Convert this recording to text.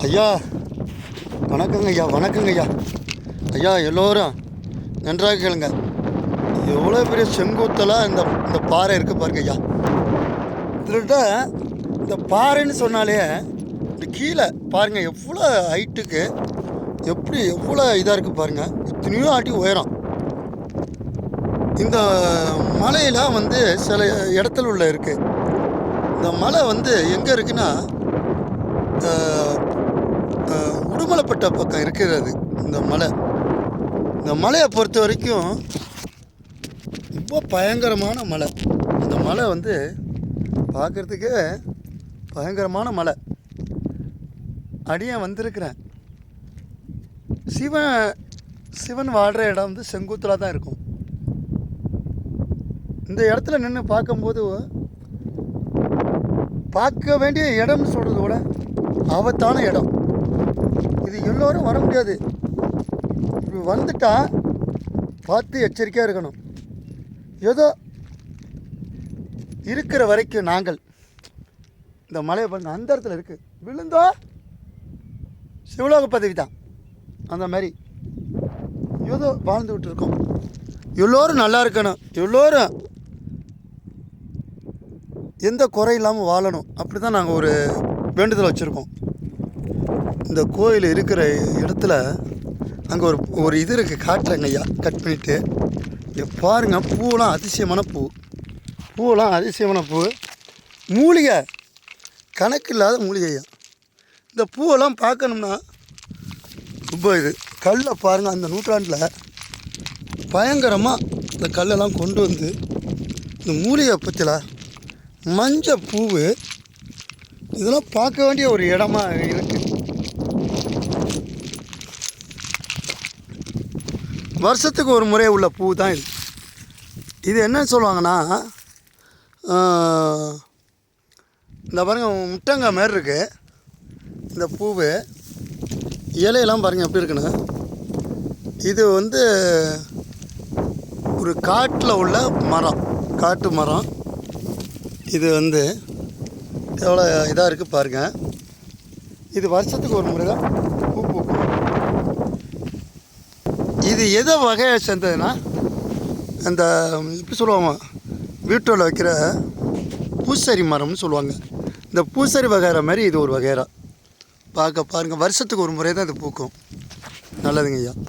ஐயா வணக்கங்க ஐயா, வணக்கங்க ஐயா. ஐயா எல்லோரும் நன்றாக கேளுங்க. எவ்வளோ பெரிய செங்குத்தலாக இந்த இந்த பாறை இருக்குது பாருங்க ஐயா. இதுகிட்ட இந்த பாறைன்னு சொன்னாலே இந்த கீழே பாருங்கள் எவ்வளோ ஹைட்டுக்கு எவ்வளோ இதாக இருக்குது பாருங்கள். எத்தனையோ ஆட்டி உயரம். இந்த மலையில் வந்து சில இடத்துல உள்ள இருக்குது. இந்த மலை வந்து எங்கே இருக்குன்னா உடுமலைப்பட்ட பக்கம் இருக்கிறது இந்த மலை. இந்த மலையை பொறுத்த வரைக்கும் ரொம்ப பயங்கரமான மலை. இந்த மலை வந்து பார்க்குறதுக்கு பயங்கரமான மலை. அடியே வந்திருக்கிறேன். சிவன் வாழ்கிற இடம் வந்து செங்குத்தலாக தான் இருக்கும். இந்த இடத்துல நின்று பார்க்கும்போது பார்க்க வேண்டிய இடம்னு சொல்கிறத விட ஆபத்தான இடம். இது எல்லோரும் வர முடியாது. இப்படி வந்துட்டா பார்த்து எச்சரிக்கையாக இருக்கணும். ஏதோ இருக்கிற வரைக்கும் நாங்கள் இந்த மலையை பாருங்க, அந்த இடத்துல இருக்குது. விழுந்தோ சிவலோக பதவி தான். அந்த மாதிரி ஏதோ வாழ்ந்துக்கிட்டு இருக்கோம். எல்லோரும் நல்லா இருக்கணும், எல்லோரும் எந்த குறை இல்லாமல் வாழணும். அப்படி தான் நாங்கள் ஒரு வேண்டுதல் வச்சுருக்கோம். இந்த கோயில் இருக்கிற இடத்துல அங்கே ஒரு இது இருக்குது, காட்டுறேங்க ஐயா. கட் பண்ணிவிட்டு பாருங்கள், பூவெல்லாம் அதிசயமான பூ. மூலிகை கணக்கு இல்லாத மூலிகை ஐயா. இந்த பூவெல்லாம் பார்க்கணும்னா ரொம்ப இது கல்லை பாருங்கள். அந்த நூற்றாண்டில் பயங்கரமாக இந்த கல்லெல்லாம் கொண்டு வந்து இந்த மூலிகை பற்றில மஞ்சள் பூவு இதெல்லாம் பார்க்க வேண்டிய ஒரு இடமா இருக்குது. வருஷத்துக்கு ஒரு முறை உள்ள பூ தான் இது. இது என்ன சொல்லுவாங்கன்னா, இந்த பாருங்கள் முட்டங்காய் மாதிரி இருக்குது இந்த பூவு. இலையெல்லாம் பாருங்கள் எப்படி இருக்குன்னு. இது வந்து ஒரு காட்டில் உள்ள மரம், காட்டு மரம். இது வந்து எவ்வளோ இதாக இருக்குது பாருங்கள். இது வருஷத்துக்கு ஒரு முறை தான் பூ பூக்கும். இது எதை வகையை சேர்ந்ததுன்னா, அந்த எப்படி சொல்லுவாங்க, வீட்டில் வைக்கிற பூசரி மரம்னு சொல்லுவாங்க. இந்த பூசரி வகைற மாதிரி இது ஒரு வகைரா. பார்க்க பாருங்கள், வருஷத்துக்கு ஒரு முறை தான் இது பூக்கும். நல்லதுங்க ஐயா.